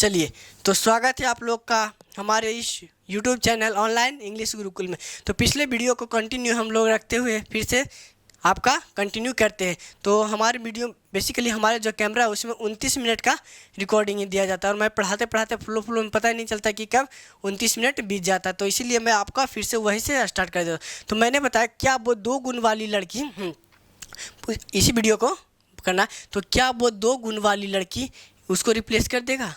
चलिए, तो स्वागत है आप लोग का हमारे इस YouTube channel online English Gurukul में। तो पिछले वीडियो को कंटिन्यू हम लोग रखते हुए फिर से आपका कंटिन्यू करते हैं। तो हमारे वीडियो बेसिकली हमारे जो कैमरा है उसमें 29 मिनट का रिकॉर्डिंग ही दिया जाता है और मैं पढ़ाते पढ़ाते फ्लो में पता ही नहीं चलता कि कब 29 मिनट बीत जाता है। तो इसीलिए मैं आपका फिर से वहीं से स्टार्ट कर देता हूँ। तो मैंने बताया क्या वो 2 गुण वाली लड़की, इसी वीडियो को करना, तो क्या वो 2 गुण वाली लड़की उसको रिप्लेस कर देगा?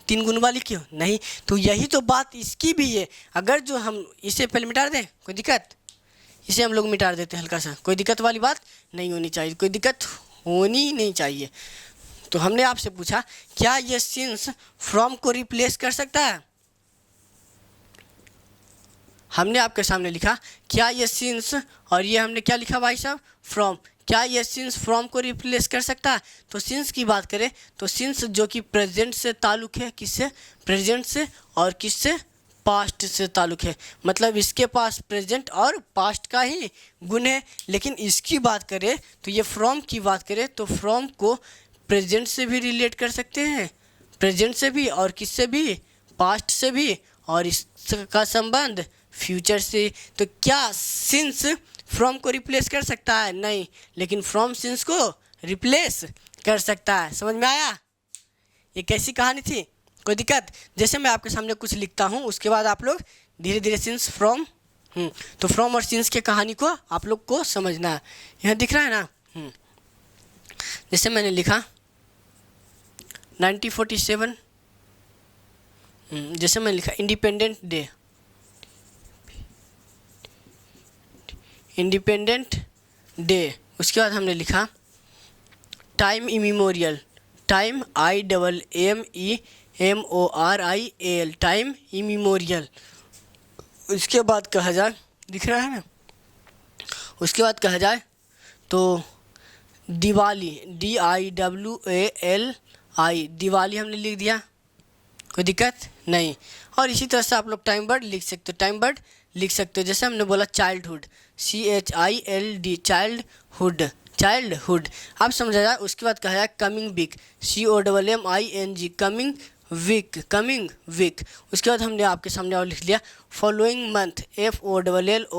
3 गुण वाली क्यों नहीं? तो यही तो बात इसकी भी है। अगर जो हम इसे पहले मिटा दें, कोई दिक्कत? इसे हम लोग मिटा देते हैं हल्का सा, कोई दिक्कत वाली बात नहीं होनी चाहिए, कोई दिक्कत होनी ही नहीं चाहिए। तो हमने आपसे पूछा क्या ये सिंस फ्रॉम को रिप्लेस कर सकता है? हमने आपके सामने लिखा क्या ये सिंस, और ये हमने क्या लिखा भाई साहब? फ्रॉम। क्या ये सिंस फ्रॉम को रिप्लेस कर सकता है? तो सिंस की बात करें तो सिंस जो कि प्रेजेंट से ताल्लुक़ है, किससे? प्रेजेंट से, और किससे? पास्ट से ताल्लुक़ है। मतलब इसके पास प्रेजेंट और पास्ट का ही गुण है। लेकिन इसकी बात करें तो ये फ्रॉम की बात करें तो फ्रॉम को प्रेजेंट से भी रिलेट कर सकते हैं, प्रेजेंट से भी, और किससे भी? पास्ट से भी, और इसका संबंध फ्यूचर से। तो क्या सिंस फ्रॉम को रिप्लेस कर सकता है? नहीं, लेकिन फ्रॉम सिंस को रिप्लेस कर सकता है। समझ में आया? ये कैसी कहानी थी? कोई दिक्कत? जैसे मैं आपके सामने कुछ लिखता हूँ उसके बाद आप लोग धीरे धीरे सिंस फ्रॉम, तो फ्रॉम और सिंस के कहानी को आप लोग को समझना है। यहाँ दिख रहा है ना? जैसे मैंने लिखा 1947, जैसे मैंने लिखा इंडिपेंडेंट डे, इंडिपेंडेंट डे। उसके बाद हमने लिखा टाइम इमीमोरियल, टाइम IMMEMORIAL, टाइम इमीमोरियल। उसके बाद कहा जाए, दिख रहा है ना? उसके बाद कहा जाए तो दिवाली, DIWALI, दिवाली हमने लिख दिया, कोई दिक्कत नहीं। और इसी तरह से आप लोग टाइम बर्ड लिख सकते हो, टाइम बर्ड लिख सकते हो। जैसे हमने बोला चाइल्डहुड, CHILD, चाइल्डहुड, चाइल्डहुड। अब समझा जाए। उसके बाद कहा जाए coming week, COMMING, coming week, coming week. उसके बाद हमने आपके सामने और लिख लिया following month, FOLLOWING,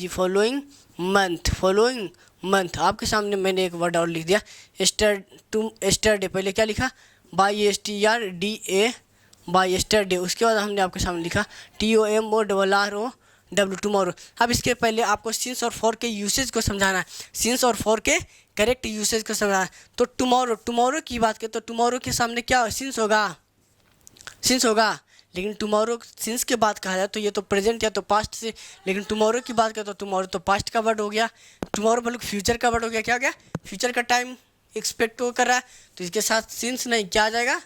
following month, following month. आपके सामने मैंने एक वर्ड और लिख दिया एस्टरडे। पहले क्या लिखा? YESTERDA, by yesterday. उसके बाद हमने आपके सामने लिखा TOMORROW, टुमारो। अब इसके पहले आपको सिंस और फॉर के यूसेज को समझाना है, सिंस और फॉर के करेक्ट यूसेज को समझाना है। तो टुमारो, टुमारो की बात करें तो टुमारो के सामने क्या सिंस होगा? सिंस होगा। लेकिन टुमारो सिंस के बात कहा जाए तो ये तो प्रेजेंट या तो पास्ट से, लेकिन टुमारो की बात करें तो टुमारो तो पास्ट का वर्ड हो गया, टुमारो मतलब फ्यूचर का वर्ड हो गया। क्या हो गया? फ्यूचर का टाइम एक्सपेक्ट कर रहा है, तो इसके साथ सिंस नहीं, क्या आ जाएगा?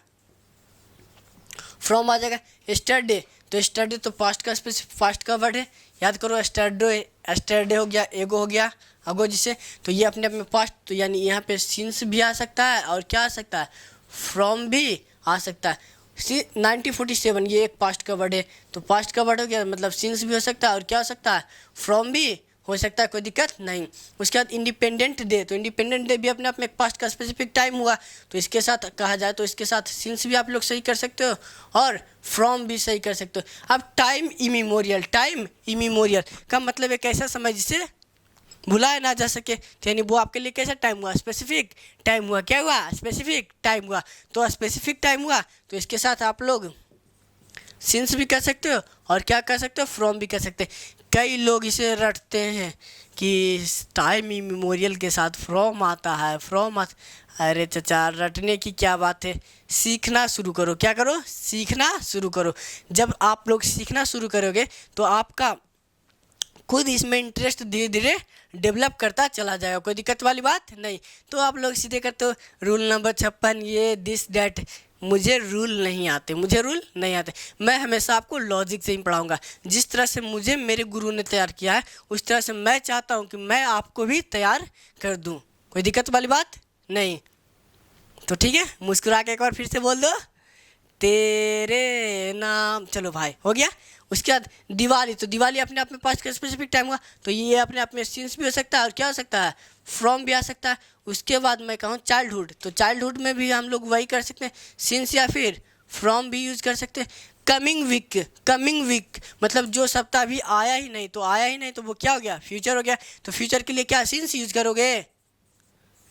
फ्रॉम आ जाएगा। एस्टरडे, तो एस्टरडे तो पास्ट का पास्ट का वर्ड है, याद करो। एस्टरडे हो गया, एगो हो गया, अगो जिसे, तो ये अपने आप में पास्ट, तो यानी यहाँ पे सिंस भी आ सकता है और क्या आ सकता है? फ्रॉम भी आ सकता है। 1947 ये एक पास्ट का वर्ड है, तो पास्ट का वर्ड हो गया, मतलब सिंस भी हो सकता है और क्या हो सकता है? फ्रॉम भी हो सकता है, कोई दिक्कत नहीं। उसके बाद इंडिपेंडेंट डे, तो इंडिपेंडेंट डे भी अपने आप में एक पास्ट का स्पेसिफिक टाइम हुआ, तो इसके साथ कहा जाए तो इसके साथ सिंस भी आप लोग सही कर सकते हो और फ्रॉम भी सही कर सकते हो। अब टाइम इमीमोरियल, टाइम इमीमोरियल का मतलब एक ऐसा समय जिसे भुलाया ना जा सके, यानी वो आपके लिए कैसा टाइम हुआ? स्पेसिफिक टाइम हुआ। क्या हुआ? स्पेसिफिक टाइम हुआ। तो स्पेसिफिक टाइम हुआ तो इसके साथ आप लोग सिंस भी कर सकते हो और क्या कर सकते हो? फ्रॉम भी कर सकते हैं। कई लोग इसे रटते हैं कि टाइम इमेमोरियल के साथ फ्रॉम आता है, फ्रॉम अरे चचा, रटने की क्या बात है? सीखना शुरू करो। क्या करो? सीखना शुरू करो। जब आप लोग सीखना शुरू करोगे तो आपका खुद इसमें इंटरेस्ट धीरे धीरे डेवलप करता चला जाएगा, कोई दिक्कत वाली बात नहीं। तो आप लोग सीधे करते हो रूल नंबर 56, ये दिस डैट। मुझे रूल नहीं आते, मुझे रूल नहीं आते। मैं हमेशा आपको लॉजिक से ही पढ़ाऊंगा। जिस तरह से मुझे मेरे गुरु ने तैयार किया है उस तरह से मैं चाहता हूं कि मैं आपको भी तैयार कर दूं, कोई दिक्कत वाली बात नहीं। तो ठीक है, मुस्कुरा के एक बार फिर से बोल दो तेरे नाम, चलो भाई हो गया। उसके बाद दिवाली, तो दिवाली अपने आप में पास्ट का स्पेसिफिक टाइम हुआ, तो ये अपने आप में सिंस भी हो सकता है और क्या हो सकता है, फ्रॉम भी आ सकता है। उसके बाद मैं कहूँ चाइल्डहुड, तो चाइल्डहुड में भी हम लोग वही कर सकते हैं, सिंस या फिर फ्रॉम भी यूज कर सकते हैं। कमिंग वीक मतलब जो सप्ताह अभी आया ही नहीं, तो आया ही नहीं तो वो क्या हो गया, फ्यूचर हो गया। तो फ्यूचर के लिए क्या सिंस यूज करोगे,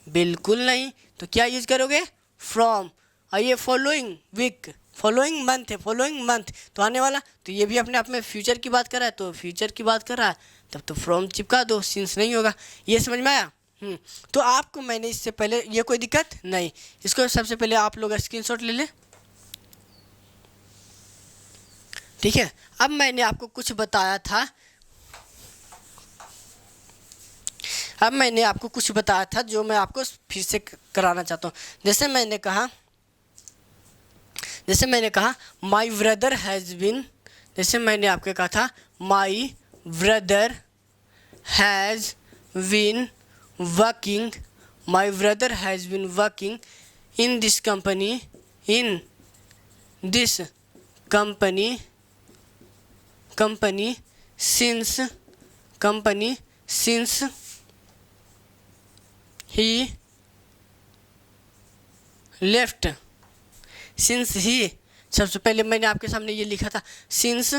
बिल्कुल नहीं, तो क्या यूज करोगे, फ्रॉम। और ये फॉलोइंग वीक, फॉलोइंग मंथ है, फॉलोइंग मंथ तो आने वाला, तो ये भी अपने आप में फ्यूचर की बात कर रहा है, तो फ्यूचर की बात कर रहा है, तब तो फ्रॉम चिपका दो, सिंस नहीं होगा। ये समझ में आया। तो आपको मैंने इससे पहले, ये कोई दिक्कत नहीं, इसको सबसे पहले आप लोग स्क्रीनशॉट ले लें, ठीक है। अब मैंने आपको कुछ बताया था, अब मैंने आपको कुछ बताया था जो मैं आपको फिर से कराना चाहता हूँ। जैसे मैंने कहा माई ब्रदर हैज़ बिन, जैसे मैंने आपको कहा था माई brother has been working, my brother has been working in this company, in this company company since he left, since he, सबसे पहले मैंने आपके सामने ये लिखा था सिंस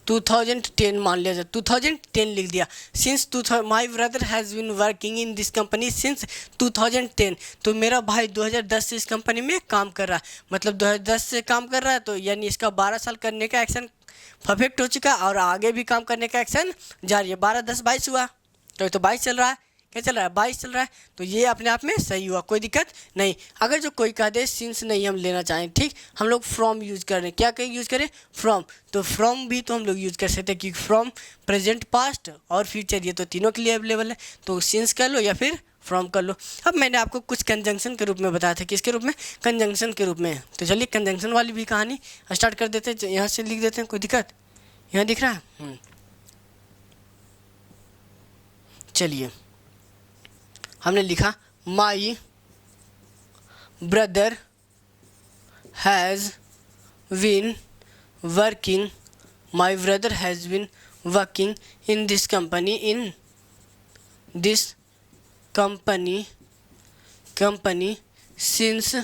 2010, मान लिया जाए 2010 लिख दिया, since my brother has been working in this company since 2010, तो मेरा भाई 2010 से इस कंपनी में काम कर रहा है, मतलब 2010 से काम कर रहा है, तो यानी इसका 12 साल करने का एक्शन परफेक्ट हो चुका और आगे भी काम करने का एक्शन जारी है। 12 10 22 हुआ, तो 22 चल रहा है, क्या चल रहा है, 22 चल रहा है, तो ये अपने आप में सही हुआ, कोई दिक्कत नहीं। अगर जो कोई कह दे सिंस नहीं हम लेना चाहें, ठीक, हम लोग फ्रॉम यूज़ कर रहे हैं, क्या कहीं यूज़ करें, फ्रॉम, तो फ्रॉम भी तो हम लोग यूज़ कर सकते हैं, क्योंकि फ्रॉम प्रेजेंट, पास्ट और फ्यूचर ये तो तीनों के लिए अवेलेबल है, तो सिंस कर लो या फिर फ्रॉम कर लो। अब मैंने आपको कुछ कंजंक्शन के रूप में बताया था, किसके रूप में, कंजंक्शन के रूप में, तो चलिए कंजंक्शन वाली भी कहानी स्टार्ट कर देते हैं, यहाँ से लिख देते हैं, कोई दिक्कत, यहाँ दिख रहा है, चलिए हमने लिखा my brother has been working, my brother has been working in this company, in this company since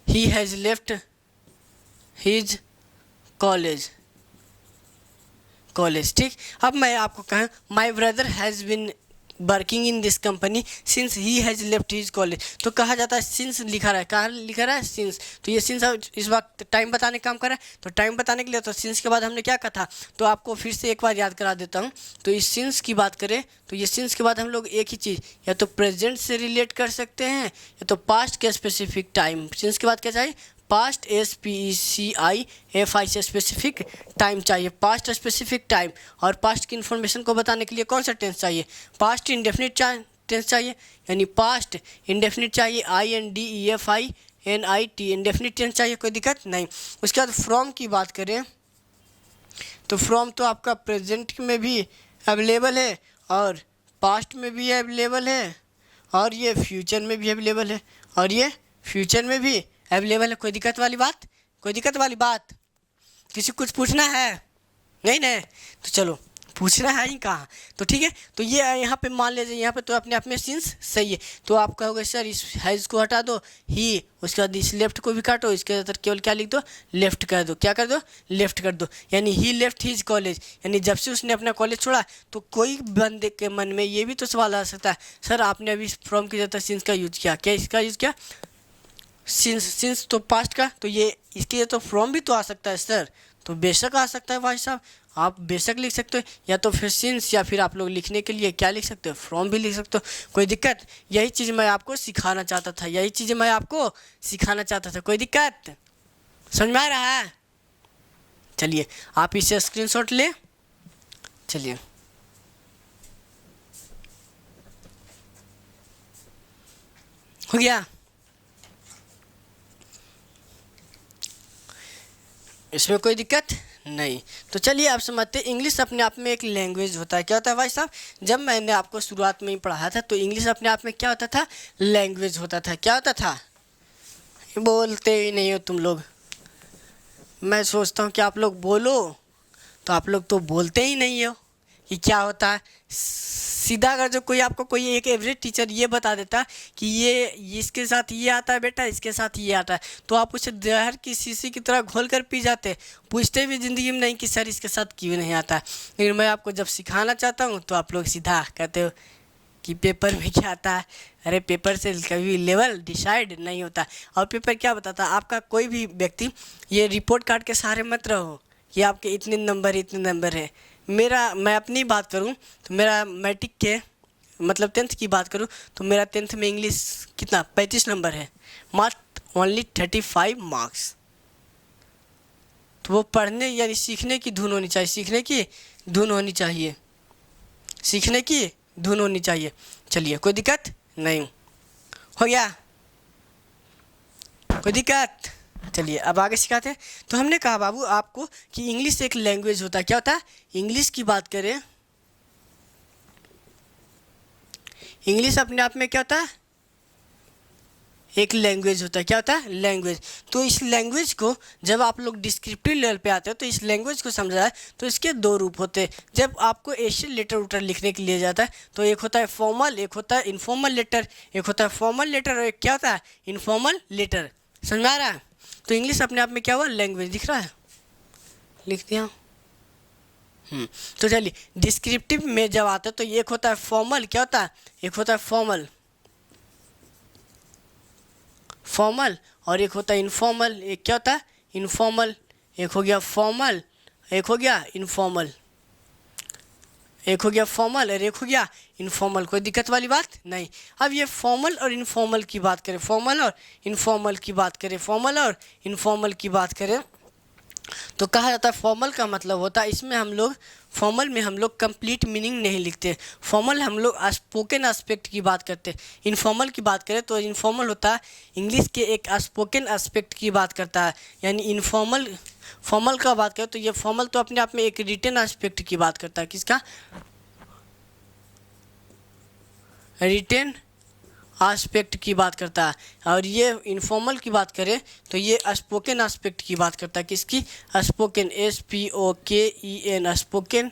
he has left his college, ठीक। अब मैं आपको कहूँ my brother has been working in this company since he has left his college, तो कहा जाता है since लिखा रहा है, कहाँ लिखा रहा है, सिंस, तो ये सिंस इस वक्त टाइम बताने का काम कर रहा है, तो टाइम बताने के लिए तो सिंस के बाद हमने क्या कहा था, तो आपको फिर से एक बार याद करा देता हूँ। तो इस सिंस की बात करें तो ये सिंस के बाद हम लोग एक ही चीज़ या तो प्रेजेंट से रिलेट कर सकते हैं या तो पास्ट के स्पेसिफिक टाइम, सिंस के बाद क्या चाहिए, पास्ट SPECIFI से स्पेसिफिक टाइम चाहिए, पास्ट स्पेसिफिक टाइम, और पास्ट की इन्फॉर्मेशन को बताने के लिए कौन सा टेंस चाहिए, पास्ट इंडेफिनिट टेंस चाहिए, यानी पास्ट इंडेफिनिट चाहिए, INDEFINIT इंडेफिनिट टेंस चाहिए, कोई दिक्कत नहीं। उसके बाद फ्रॉम की बात करें तो फ्रॉम तो आपका प्रेजेंट में भी अवेलेबल है और पास्ट में भी अवेलेबल है और ये फ्यूचर में भी अवेलेबल है और ये फ्यूचर में भी अवेलेबल है, कोई दिक्कत वाली बात, कोई दिक्कत वाली बात, किसी कुछ पूछना है, नहीं नहीं, तो चलो पूछना है ही कहाँ, तो ठीक है। तो ये यहाँ पे मान लीजिए यहाँ पे तो अपने आप में सिंस सही है, तो आप कहोगे सर इस हैज़ को हटा दो, ही, उसके बाद इस लेफ्ट को भी काटो, इसके अंदर केवल क्या लिख दो, लेफ्ट कर दो, क्या कर दो, लेफ्ट कर दो, यानी ही लेफ्ट हिज कॉलेज, यानी जब से उसने अपना कॉलेज छोड़ा तो कोई बंदे के मन में ये भी तो सवाल आ सकता है, सर आपने अभी फ्रॉम की जगह सिंस का यूज किया, क्या इसका यूज किया, सिंस तो पास्ट का, तो ये इसके लिए तो फ्रॉम भी तो आ सकता है सर, तो बेशक आ सकता है भाई साहब, आप बेशक लिख सकते हो, या तो फिर सिंस या फिर आप लोग लिखने के लिए क्या लिख सकते हो, फ्रॉम भी लिख सकते हो, कोई दिक्कत। यही चीज़ मैं आपको सिखाना चाहता था, यही चीज़ मैं आपको सिखाना चाहता था, कोई दिक्कत, समझ में आ रहा है। चलिए आप इसे स्क्रीनशॉट ले, चलिए हो गया। इसमें कोई दिक्कत नहीं। तो चलिए आप समझते हैं, इंग्लिश अपने आप में एक लैंग्वेज होता है। क्या होता है भाई साहब, जब मैंने आपको शुरुआत में ही पढ़ाया था तो इंग्लिश अपने आप में क्या होता था, लैंग्वेज होता था। क्या होता था, बोलते ही नहीं हो तुम लोग। मैं सोचता हूँ कि आप लोग बोलो, तो आप लोग तो बोलते ही नहीं हो कि क्या होता है। सीधा अगर जो कोई आपको कोई एक एवरेज टीचर ये बता देता कि ये इसके साथ ये आता है बेटा, इसके साथ ये आता है, तो आप उसे जहर की शीशी की तरह घोल कर पी जाते, पूछते भी ज़िंदगी में नहीं कि सर इसके साथ क्यों नहीं आता है। लेकिन मैं आपको जब सिखाना चाहता हूँ तो आप लोग सीधा कहते हो कि पेपर में क्या आता है। अरे पेपर से कभी लेवल डिसाइड नहीं होता। और पेपर क्या बताता है, आपका कोई भी व्यक्ति ये रिपोर्ट कार्ड के सहारे मत रहो कि आपके इतने नंबर है। मैं अपनी बात करूं तो मेरा मैट्रिक के मतलब 10th की बात करूं तो मेरा 10th में इंग्लिश कितना 35 नंबर है, मात्र ओनली 35 मार्क्स। तो वो पढ़ने यानी सीखने की धुन होनी चाहिए, सीखने की धुन होनी चाहिए, सीखने की धुन होनी चाहिए। चलिए कोई दिक्कत नहीं, हो गया कोई दिक्कत। चलिए अब आगे सिखाते हैं। तो हमने कहा बाबू आपको कि इंग्लिश एक लैंग्वेज होता है। क्या होता है, इंग्लिश की बात करें, इंग्लिश अपने आप में क्या होता है, एक लैंग्वेज होता है। क्या होता है, लैंग्वेज। तो इस लैंग्वेज को जब आप लोग डिस्क्रिप्टिव लेवल पे आते हो तो इस लैंग्वेज को समझा है तो इसके दो रूप होते हैं। जब आपको एशियन लेटर उटर लिखने के लिए जाता है तो एक होता है फॉर्मल, एक होता है इनफॉर्मल लेटर। एक होता है फॉर्मल लेटर और एक क्या होता है, इनफॉर्मल लेटर। समझ में आ रहा है। तो इंग्लिश अपने आप में क्या हुआ, लैंग्वेज। दिख रहा है, लिख दिया। तो चलिए डिस्क्रिप्टिव में जब आता है तो एक होता है फॉर्मल। क्या होता है, एक होता है फॉर्मल, फॉर्मल, और एक होता है इनफॉर्मल। एक क्या होता है, इनफॉर्मल। एक हो गया फॉर्मल, एक हो गया इनफॉर्मल, एक हो गया फॉर्मल और एक हो गया इनफॉर्मल। कोई दिक्कत वाली बात नहीं। अब ये फॉर्मल और इनफॉर्मल की बात करें, फॉर्मल और इनफॉर्मल की बात करें, फॉर्मल और इनफॉर्मल की बात करें तो कहा जाता है फॉर्मल का मतलब होता है, इसमें हम लोग फॉर्मल में हम लोग कंप्लीट मीनिंग नहीं लिखते। फॉर्मल हम लोग स्पोकन एस्पेक्ट की बात करते हैं। इनफॉर्मल की बात करें तो इनफॉर्मल होता है इंग्लिश के एक स्पोकन एस्पेक्ट की बात करता है। यानी इनफॉर्मल, फॉर्मल का बात करें तो ये फॉर्मल तो अपने आप में एक रिटन एस्पेक्ट की बात करता है। किसका, रिटन एस्पेक्ट की बात करता है। और ये इनफॉर्मल की बात करें तो ये स्पोकन एस्पेक्ट की बात करता है। किसकी, स्पोकन, SPOKEN, स्पोकन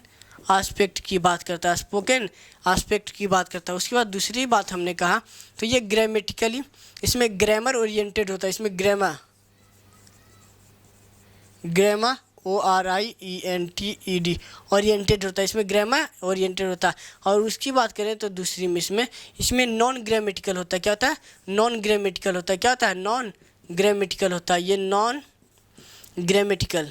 एस्पेक्ट की बात करता है, स्पोकन एस्पेक्ट की बात करता है। उसके बाद दूसरी बात हमने कहा तो ये ग्रामेटिकली, इसमें ग्रामर ओरिएंटेड होता है। इसमें ग्रामर, ग्रामर ORIENTED ओरिएंटेड होता है। इसमें ग्रामर ओरिएंटेड होता है। और उसकी बात करें तो दूसरी में इसमें नॉन ग्रामेटिकल होता है। क्या होता है, नॉन ग्रामेटिकल होता है। क्या होता है, नॉन ग्रामेटिकल होता है। ये non grammatical,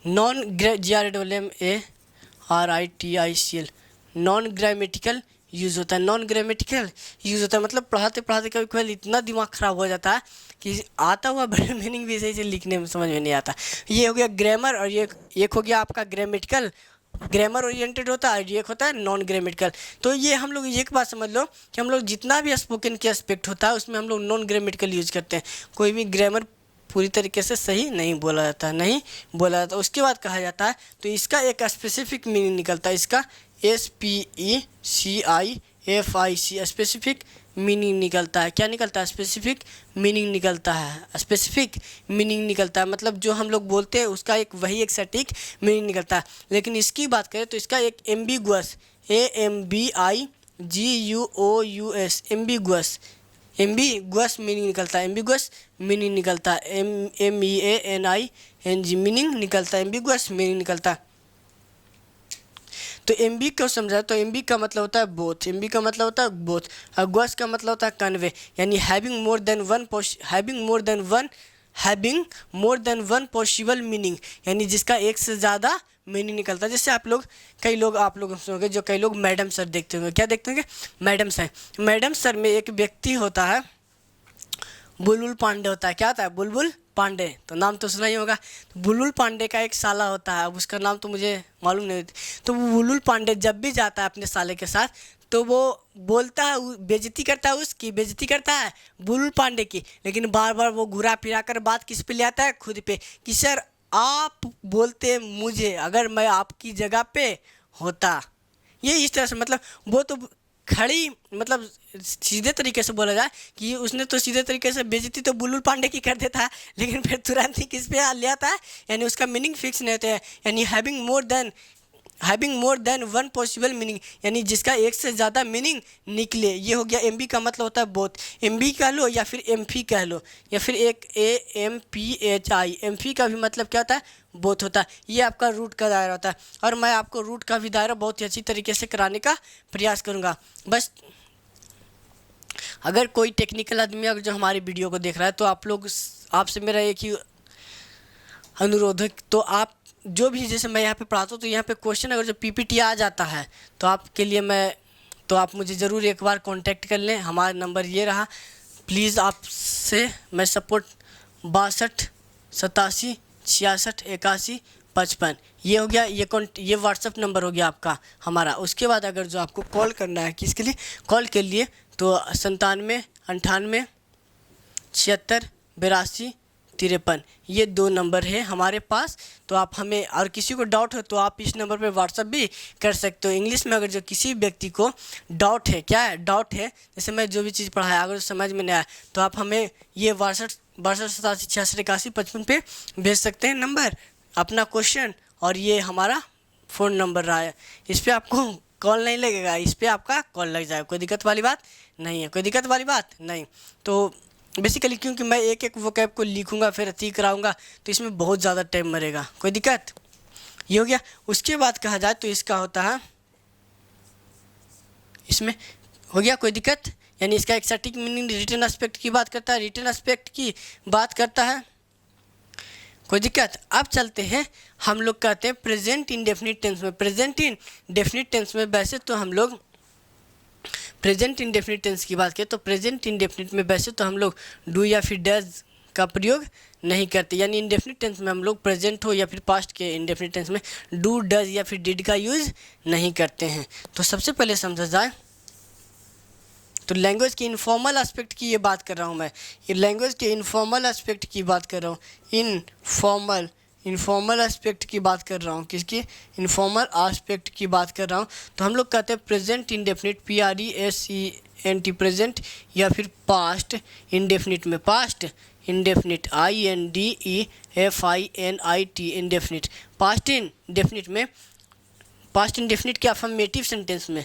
non GRAMARITICL non grammatical use होता है। नॉन ग्रामेटिकल यूज़ होता है मतलब पढ़ाते पढ़ाते कभी कभी इतना दिमाग ख़राब हो जाता है कि आता हुआ बड़े मीनिंग भी सही से लिखने में समझ में नहीं आता। ये हो गया ग्रामर और ये एक हो गया आपका ग्रामेटिकल, ग्रामर ओरिएंटेड होता है। एक होता है नॉन ग्रामेटिकल। तो ये हम लोग एक बात समझ लो कि हम लोग जितना भी स्पोकन के एस्पेक्ट होता है उसमें हम लोग नॉन ग्रामेटिकल यूज़ करते हैं। कोई भी ग्रामर पूरी तरीके से सही नहीं बोला जाता, नहीं बोला जाता। उसके बाद कहा जाता है तो इसका एक स्पेसिफिक मीनिंग निकलता है। इसका SPECIFIC स्पेसिफिक मीनिंग निकलता है। क्या निकलता है, स्पेसिफिक मीनिंग निकलता है। स्पेसिफिक मीनिंग निकलता है मतलब जो हम लोग बोलते हैं उसका एक वही एक सटीक मीनिंग निकलता है। लेकिन इसकी बात करें तो इसका एक ambiguous, AMBIGUOUS ambiguous, ambiguous meaning निकलता है। एम्बिगुअस मीनिंग निकलता है, MEANING मीनिंग निकलता है, एम्बिगुअस मीनिंग निकलता है। तो एम्बी को समझा तो एम्बी का मतलब होता है बोथ, एम्बी का मतलब होता है बोथ। और गुअस का मतलब होता है कन्वे, यानी having more than one possible meaning, यानी जिसका एक से ज़्यादा मीनिंग निकलता है। जैसे आप लोग सुनोगे जो कई लोग मैडम सर देखते होंगे। क्या देखते होंगे, मैडम सर। मैडम सर में एक व्यक्ति होता है बुलबुल पांडे होता है। क्या होता है, बुलबुल पांडे, तो नाम तो सुना ही होगा। तो बुलबुल पांडे का एक साला होता है, अब उसका नाम तो मुझे मालूम नहीं। तो वो बुलबुल पांडे जब भी जाता है अपने साले के साथ, तो वो बोलता है, बेइज्जती करता है, उसकी बेइज्जती करता है बुलबुल पांडे की, लेकिन बार बार वो घुरा फिरा कर बात किस पे ले आता है, खुद पे, कि सर आप बोलते मुझे, अगर मैं आपकी जगह पे होता। ये इस तरह से, मतलब वो तो खड़ी, मतलब सीधे तरीके से बोला जाए कि उसने तो सीधे तरीके से बेइज्जती तो बुलबुल पांडे की कर देता है, लेकिन फिर तुरंत ही किस पे ले आता है, यानी उसका मीनिंग फिक्स नहीं होता है, यानी having more than one possible meaning, यानी जिसका एक से ज़्यादा मीनिंग निकले। ये हो गया एम बी का मतलब होता है बोथ, एम बी कह लो या फिर एम फी कह लो, या फिर एक AMPHI, एम फी का भी मतलब क्या होता है, बोथ होता है। ये आपका रूट का दायरा होता है, और मैं आपको रूट का भी दायरा बहुत ही अच्छी तरीके से कराने का प्रयास करूँगा। बस अगर कोई टेक्निकल आदमी अगर जो हमारी वीडियो को देख रहा है, तो आप लोग, आपसे मेरा एक ही अनुरोध है, तो आप जो भी, जैसे मैं यहाँ पे पढ़ाता हूँ, तो यहाँ पे क्वेश्चन अगर जो PPT आ जाता है, तो आपके लिए तो आप मुझे ज़रूर एक बार कांटेक्ट कर लें। हमारा नंबर ये रहा, प्लीज़ आपसे मैं सपोर्ट 62 87 66 81 55, ये हो गया, ये व्हाट्सअप नंबर हो गया आपका हमारा। उसके बाद अगर जो आपको कॉल करना है, किसके लिए कॉल के लिए, तो 97 98 76 82 53, ये 2 नंबर है हमारे पास। तो आप हमें, और किसी को डाउट हो तो आप इस नंबर पे व्हाट्सअप भी कर सकते हो। इंग्लिश में अगर जो किसी व्यक्ति को डाउट है, क्या है डाउट है, जैसे मैं जो भी चीज़ पढ़ाया अगर समझ में नहीं आया, तो आप हमें ये 62 87 66 81 55 पे भेज सकते हैं नंबर, अपना क्वेश्चन, और ये हमारा फ़ोन नंबर रहा है। इस पर आपको कॉल नहीं लगेगा, इस पर आपका कॉल लग जाएगा, कोई दिक्कत वाली बात नहीं है, कोई दिक्कत वाली बात नहीं। तो बेसिकली क्योंकि मैं एक एक वोकैब को लिखूंगा फिर अति कराऊंगा, तो इसमें बहुत ज़्यादा टाइम मरेगा, कोई दिक्कत। ये हो गया। उसके बाद कहा जाए तो इसका होता है, इसमें हो गया कोई दिक्कत, यानी इसका एक सटीक मीनिंग रिटन एस्पेक्ट की बात करता है, रिटन एस्पेक्ट की बात करता है, कोई दिक्कत। अब चलते हैं, हम लोग कहते हैं प्रेजेंट इंडेफिनिट टेंस में। प्रेजेंट इंडेफिनिट टेंस में वैसे तो हम लोग प्रेजेंट इंडेफिनिट टेंस की बात करें, तो प्रेजेंट इंडेफिनिट में वैसे तो हम लोग डू या फिर डज का प्रयोग नहीं करते, यानी इंडेफिनिट टेंस में हम लोग प्रेजेंट हो या फिर पास्ट के इंडेफिनिट टेंस में डू डज या फिर डिड का यूज़ नहीं करते हैं। तो सबसे पहले समझा जाए तो लैंग्वेज के इनफॉर्मल एस्पेक्ट की ये बात कर रहा हूँ मैं, ये लैंग्वेज के इनफॉर्मल एस्पेक्ट की बात कर रहा हूँ, इनफॉर्मल एस्पेक्ट की बात कर रहा हूँ, किसकी, इनफॉर्मल एस्पेक्ट की बात कर रहा हूँ। तो हम लोग कहते हैं प्रेजेंट इंडेफिनिट, PRESENT प्रेजेंट, या फिर पास्ट इंडेफिनिट में past indefinite, INDEFINIT indefinite, past indefinite में, पास्ट इंडेफिनिट के अफर्मेटिव सेंटेंस में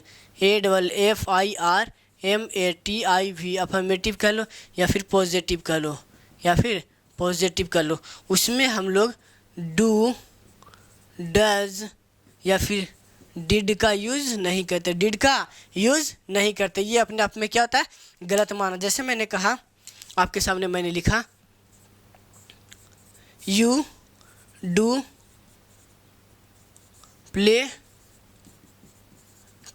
AFFIRMATIV अफर्मेटिव कह लो या फिर पॉजिटिव कह लो, या फिर पॉजिटिव कर लो, उसमें हम लोग डू डज या फिर डिड का यूज़ नहीं करते, डिड का यूज़ नहीं करते। ये अपने आप में क्या होता है, गलत माना। जैसे मैंने कहा, आपके सामने मैंने लिखा यू डू प्ले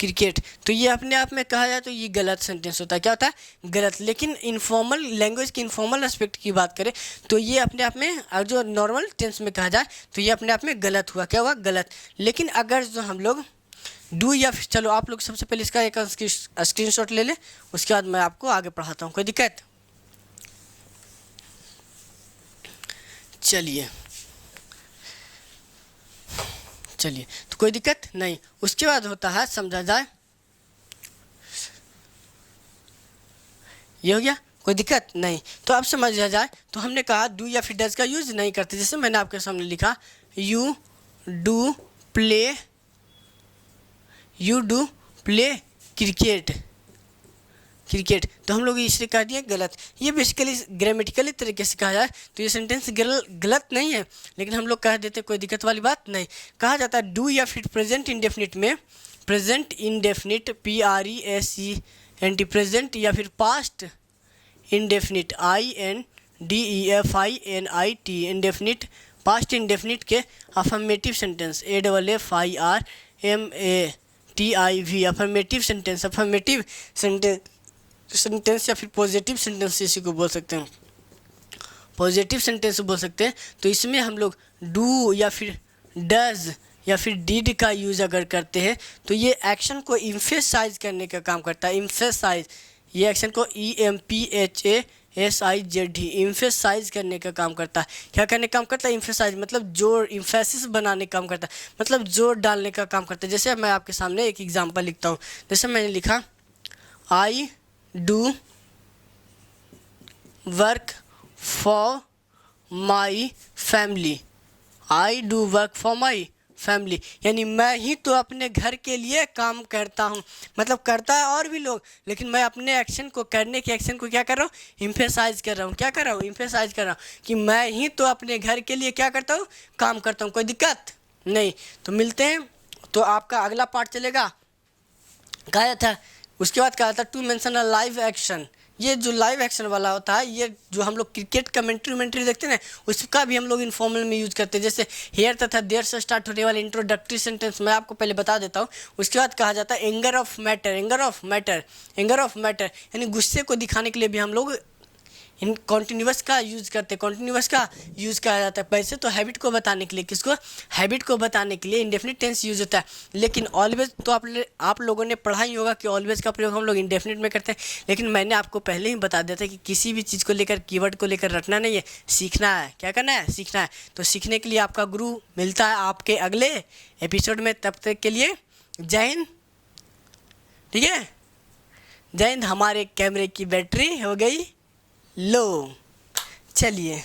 क्रिकेट, तो ये अपने आप में कहा जाए तो ये गलत सेंटेंस होता है, क्या होता है, गलत। लेकिन इनफॉर्मल लैंग्वेज के इनफॉर्मल एस्पेक्ट की बात करें तो ये अपने आप में, और जो नॉर्मल टेंस में कहा जाए तो ये अपने आप में गलत हुआ, क्या हुआ, गलत। लेकिन अगर जो हम लोग डू या फिर, चलो आप लोग सबसे पहले इसका एक स्क्रीनशॉट ले लें, उसके बाद मैं आपको आगे पढ़ाता हूँ, कोई दिक्कत। चलिए तो कोई दिक्कत नहीं। उसके बाद होता है, समझा जाए, ये हो गया, कोई दिक्कत नहीं। तो अब समझा जाए तो हमने कहा डू या फिर डज का यूज़ नहीं करते। जैसे मैंने आपके सामने लिखा यू डू प्ले क्रिकेट, तो हम लोग इसे कह दिए गलत। ये बेसिकली ग्रामेटिकली तरीके से कहा जाए तो ये सेंटेंस गलत नहीं है, लेकिन हम लोग कह देते, कोई दिक्कत वाली बात नहीं। कहा जाता है डू या फिर प्रेजेंट इंडेफिनिट में, प्रेजेंट इंडेफिनिट PRESENT प्रेजेंट, या फिर past indefinite INDEFINIT indefinite, past indefinite के affirmative sentence AFFIRMATIV affirmative sentence या फिर पॉजिटिव सेंटेंस इसी को बोल सकते हैं, पॉजिटिव सेंटेंस बोल सकते हैं। तो इसमें हम लोग डू या फिर डज या फिर डिड का यूज़ अगर करते हैं तो ये एक्शन को इम्फेसाइज करने का काम करता है। इम्फेसाइज, ये एक्शन को EMPHASIZ, इम्फेसाइज करने का काम करता है। क्या करने का काम करता है? इम्फेसाइज मतलब जोर, इम्फेसिस बनाने का काम करता है, मतलब जोर डालने का काम करता है। जैसे मैं आपके सामने एक एग्जांपल लिखता हूँ। जैसे मैंने लिखा I do work for my family. I do work for my family, यानी मैं ही तो अपने घर के लिए काम करता हूँ। मतलब करता है और भी लोग, लेकिन मैं अपने एक्शन को, करने के एक्शन को क्या कर रहा हूँ? इम्फेसाइज कर रहा हूँ। क्या कर रहा हूँ? इम्फेसाइज कर रहा हूँ कि मैं ही तो अपने घर के लिए क्या करता हूँ? काम करता हूँ। कोई दिक्कत नहीं। तो मिलते हैं। तो आपका अगला पार्ट चलेगा, कहा था उसके बाद कहा था to mention a live action. ये जो लाइव एक्शन वाला होता है, ये जो हम लोग क्रिकेट कमेंट्री देखते हैं ना, उसका भी हम लोग इनफॉर्मल में यूज़ करते हैं। जैसे हेयर तथा देयर से स्टार्ट होने वाले इंट्रोडक्टरी सेंटेंस मैं आपको पहले बता देता हूँ। उसके बाद कहा जाता है anger of matter. Anger of matter, anger of matter यानी गुस्से को दिखाने के लिए भी हम लोग इन कॉन्टीन्यूअस का यूज़ करते हैं। कॉन्टीन्यूअस का यूज़ किया जाता है। वैसे तो हैबिट को बताने के लिए, किसको? हैबिट को बताने के लिए इंडेफिनिट टेंस यूज़ होता है। लेकिन ऑलवेज तो आप लोगों ने पढ़ा ही होगा कि ऑलवेज का प्रयोग हम लोग इंडेफिनिट में करते हैं। लेकिन मैंने आपको पहले ही बता दिया था कि किसी भी चीज़ को लेकर, कीवर्ड को लेकर रटना नहीं है, सीखना है। क्या करना है? सीखना है। तो सीखने के लिए आपका गुरु मिलता है आपके अगले एपिसोड में। तब तक के लिए जय हिंद। ठीक है, जय हिंद। हमारे कैमरे की बैटरी हो गई लो। चलिए।